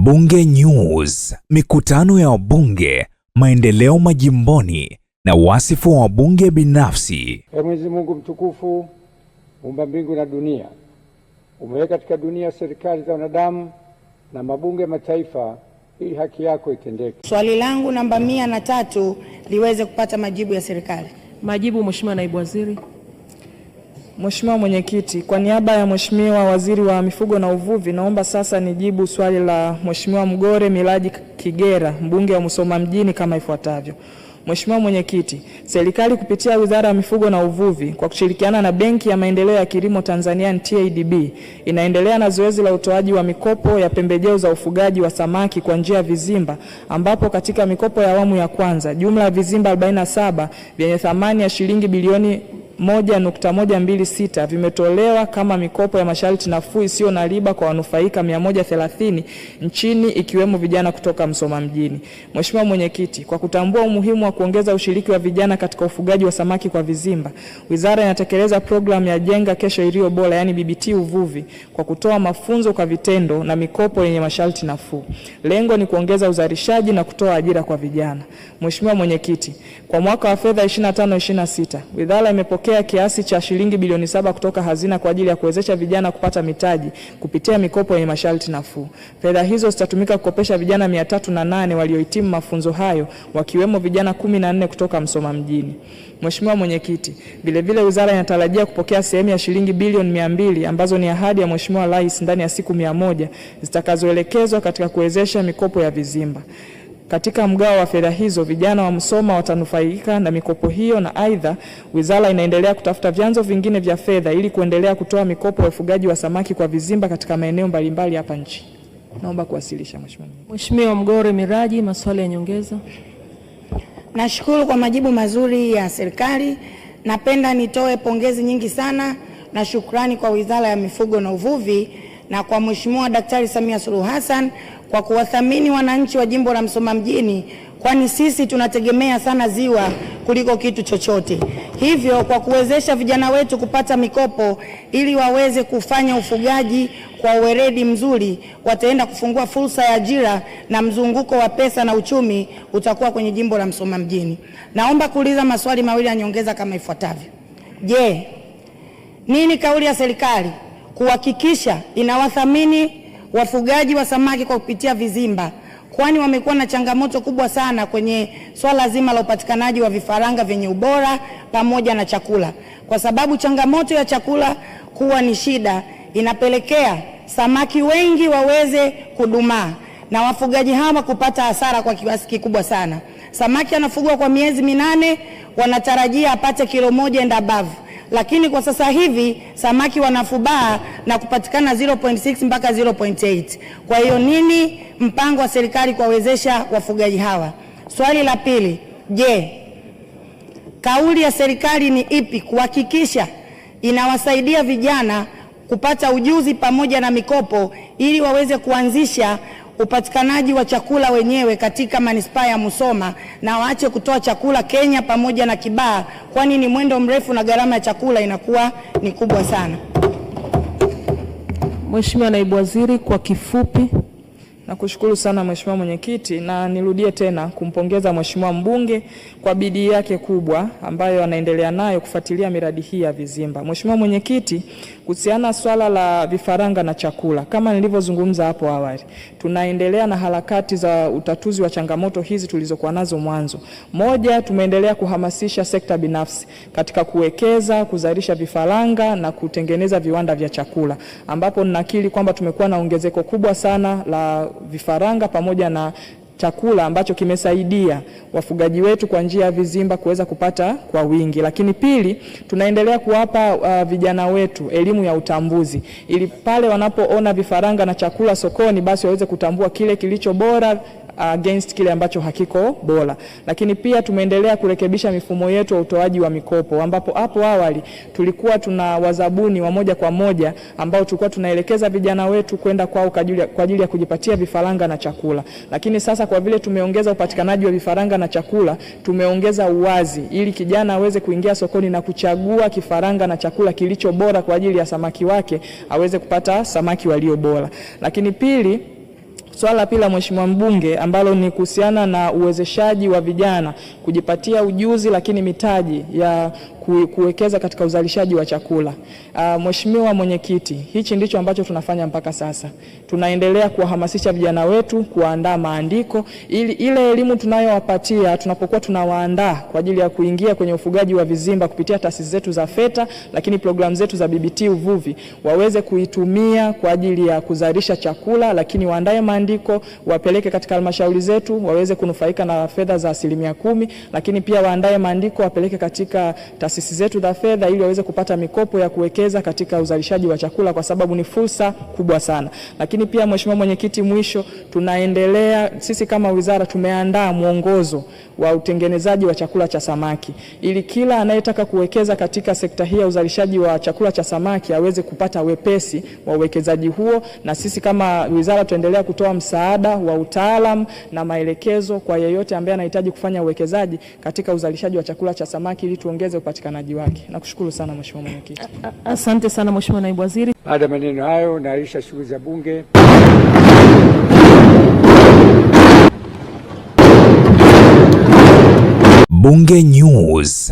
Bunge News, mikutano ya wabunge, maendeleo majimboni na wasifu wa wabunge binafsi. Mwenyezi Mungu mtukufu, muumba mbingu na dunia, umeweka katika dunia serikali za wanadamu na mabunge mataifa ili haki yako itendeke. Swali langu namba 103 liweze kupata majibu ya serikali. Majibu, Mheshimiwa Naibu Waziri. Mheshimiwa Mwenyekiti, kwa niaba ya Mheshimiwa Waziri wa Mifugo na Uvuvi, naomba sasa nijibu swali la Mheshimiwa Mgore Miraji Kigera, mbunge wa Musoma mjini kama ifuatavyo. Mheshimiwa Mwenyekiti, serikali kupitia Wizara ya Mifugo na Uvuvi kwa kushirikiana na Benki ya Maendeleo ya Kilimo Tanzania TADB inaendelea na zoezi la utoaji wa mikopo ya pembejeo za ufugaji wa samaki kwa njia ya vizimba, ambapo katika mikopo ya awamu ya kwanza jumla ya vizimba 47 vyenye thamani ya shilingi bilioni 1.126 vimetolewa kama mikopo ya masharti nafuu isiyo na riba kwa wanufaika 130 nchini ikiwemo vijana kutoka Musoma mjini. Mheshimiwa Mwenyekiti, kwa kutambua umuhimu wa kuongeza ushiriki wa vijana katika ufugaji wa samaki kwa vizimba, Wizara inatekeleza programu ya Jenga Kesho Iliyo Bora, yani BBT Uvuvi, kwa kutoa mafunzo kwa vitendo na mikopo yenye masharti nafuu. Lengo ni kuongeza uzalishaji na kutoa ajira kwa vijana. Mheshimiwa Mwenyekiti, kwa mwaka wa fedha 25-26, Wizara imepokea kiasi cha shilingi bilioni 7 kutoka hazina kwa ajili ya kuwezesha vijana kupata mitaji kupitia mikopo yenye masharti nafuu. Fedha hizo zitatumika kukopesha vijana 308 waliohitimu mafunzo hayo, wakiwemo vijana 14 kutoka Musoma mjini. Mheshimiwa Mwenyekiti, vile Wizara inatarajia kupokea sehemu ya shilingi bilioni 200 ambazo ni ahadi ya Mheshimiwa Rais ndani ya siku 100 zitakazoelekezwa katika kuwezesha mikopo ya vizimba. Katika mgao wa fedha hizo, vijana wa Musoma watanufaika na mikopo hiyo, na aidha Wizara inaendelea kutafuta vyanzo vingine vya fedha ili kuendelea kutoa mikopo ya ufugaji wa samaki kwa vizimba katika maeneo mbalimbali hapa nchi. Naomba kuwasilisha, Mheshimiwa. Mheshimiwa Mgore Miraji, maswali ya nyongeza. Nashukuru kwa majibu mazuri ya serikali. Napenda nitoe pongezi nyingi sana na shukrani kwa Wizara ya Mifugo na Uvuvi na kwa Mheshimiwa Daktari Samia Suluhu Hassan kwa kuwathamini wananchi wa jimbo la Musoma mjini, kwani sisi tunategemea sana ziwa kuliko kitu chochote. Hivyo kwa kuwezesha vijana wetu kupata mikopo ili waweze kufanya ufugaji kwa uweledi mzuri, wataenda kufungua fursa ya ajira na mzunguko wa pesa na uchumi utakuwa kwenye jimbo la Musoma mjini. Naomba kuuliza maswali mawili ya nyongeza kama ifuatavyo. Je, nini kauli ya serikali kuhakikisha inawathamini wafugaji wa samaki kwa kupitia vizimba, kwani wamekuwa na changamoto kubwa sana kwenye swala zima la upatikanaji wa vifaranga vyenye ubora pamoja na chakula, kwa sababu changamoto ya chakula kuwa ni shida inapelekea samaki wengi waweze kudumaa na wafugaji hawa kupata hasara kwa kiasi kikubwa sana. Samaki anafugwa kwa miezi 8, wanatarajia apate kilo 1 and above. Lakini kwa sasa hivi samaki wanafubaa na kupatikana 0.6 mpaka 0.8. Kwa hiyo nini mpango wa serikali kuwawezesha wafugaji hawa? Swali la pili, je, kauli ya serikali ni ipi kuhakikisha inawasaidia vijana kupata ujuzi pamoja na mikopo ili waweze kuanzisha upatikanaji wa chakula wenyewe katika manispaa ya Musoma na waache kutoa chakula Kenya pamoja na Kibaha, kwani ni mwendo mrefu na gharama ya chakula inakuwa ni kubwa sana? Mheshimiwa Naibu Waziri, kwa kifupi. Nakushukuru sana Mheshimiwa Mwenyekiti, na nirudie tena kumpongeza Mheshimiwa mbunge kwa bidii yake kubwa ambayo anaendelea nayo kufuatilia miradi hii ya vizimba. Mheshimiwa Mwenyekiti, kuhusiana swala la vifaranga na chakula, kama nilivyozungumza hapo awali, tunaendelea na harakati za utatuzi wa changamoto hizi tulizokuwa nazo mwanzo. Moja, tumeendelea kuhamasisha sekta binafsi katika kuwekeza, kuzalisha vifaranga na kutengeneza viwanda vya chakula, ambapo ninakiri kwamba tumekuwa na ongezeko kubwa sana la vifaranga pamoja na chakula ambacho kimesaidia wafugaji wetu kwa njia ya vizimba kuweza kupata kwa wingi. Lakini pili, tunaendelea kuwapa vijana wetu elimu ya utambuzi ili pale wanapoona vifaranga na chakula sokoni basi waweze kutambua kile kilicho bora against kile ambacho hakiko bora. Lakini pia tumeendelea kurekebisha mifumo yetu ya utoaji wa mikopo, ambapo hapo awali tulikuwa tuna wazabuni wa moja kwa moja ambao tulikuwa tunaelekeza vijana wetu kwenda kwao kwa ajili ya kujipatia vifaranga na chakula. Lakini sasa kwa vile tumeongeza upatikanaji wa vifaranga na chakula, tumeongeza uwazi ili kijana aweze kuingia sokoni na kuchagua kifaranga na chakula kilicho bora kwa ajili ya samaki wake, aweze kupata samaki walio bora. Lakini pili, Swala la pili la mheshimiwa mbunge ambalo ni kuhusiana na uwezeshaji wa vijana kujipatia ujuzi lakini mitaji ya kuwekeza katika uzalishaji wa chakula. Mheshimiwa Mwenyekiti, hichi ndicho ambacho tunafanya mpaka sasa. Tunaendelea kuwahamasisha vijana wetu kuandaa maandiko ili ile elimu tunayowapatia tunapokuwa tunawaandaa kwa ajili ya kuingia kwenye ufugaji wa vizimba kupitia taasisi zetu za FETA, lakini programu zetu za BBT uvuvi, waweze kuitumia kwa ajili ya kuzalisha chakula, lakini waandae maandiko wapeleke katika halmashauri zetu waweze kunufaika na fedha za 10%, lakini pia waandae maandiko wapeleke katika taasisi zetu za fedha ili waweze kupata mikopo ya kuwekeza katika uzalishaji wa chakula, kwa sababu ni fursa kubwa sana. Lakini pia Mheshimiwa Mwenyekiti, mwisho tunaendelea sisi kama wizara tumeandaa mwongozo wa utengenezaji wa chakula cha samaki ili kila anayetaka kuwekeza katika sekta hii ya uzalishaji wa chakula cha samaki aweze kupata wepesi wa uwekezaji huo, na sisi kama wizara tuendelea kutoa msaada wa utaalamu na maelekezo kwa yeyote ambaye anahitaji kufanya uwekezaji katika uzalishaji wa chakula cha samaki ili tuongeze upatikanaji wake. Nakushukuru sana Mheshimiwa Mwenyekiti. Asante sana Mheshimiwa Naibu Waziri. Baada ya maneno hayo, naahirisha shughuli za Bunge. Bunge News.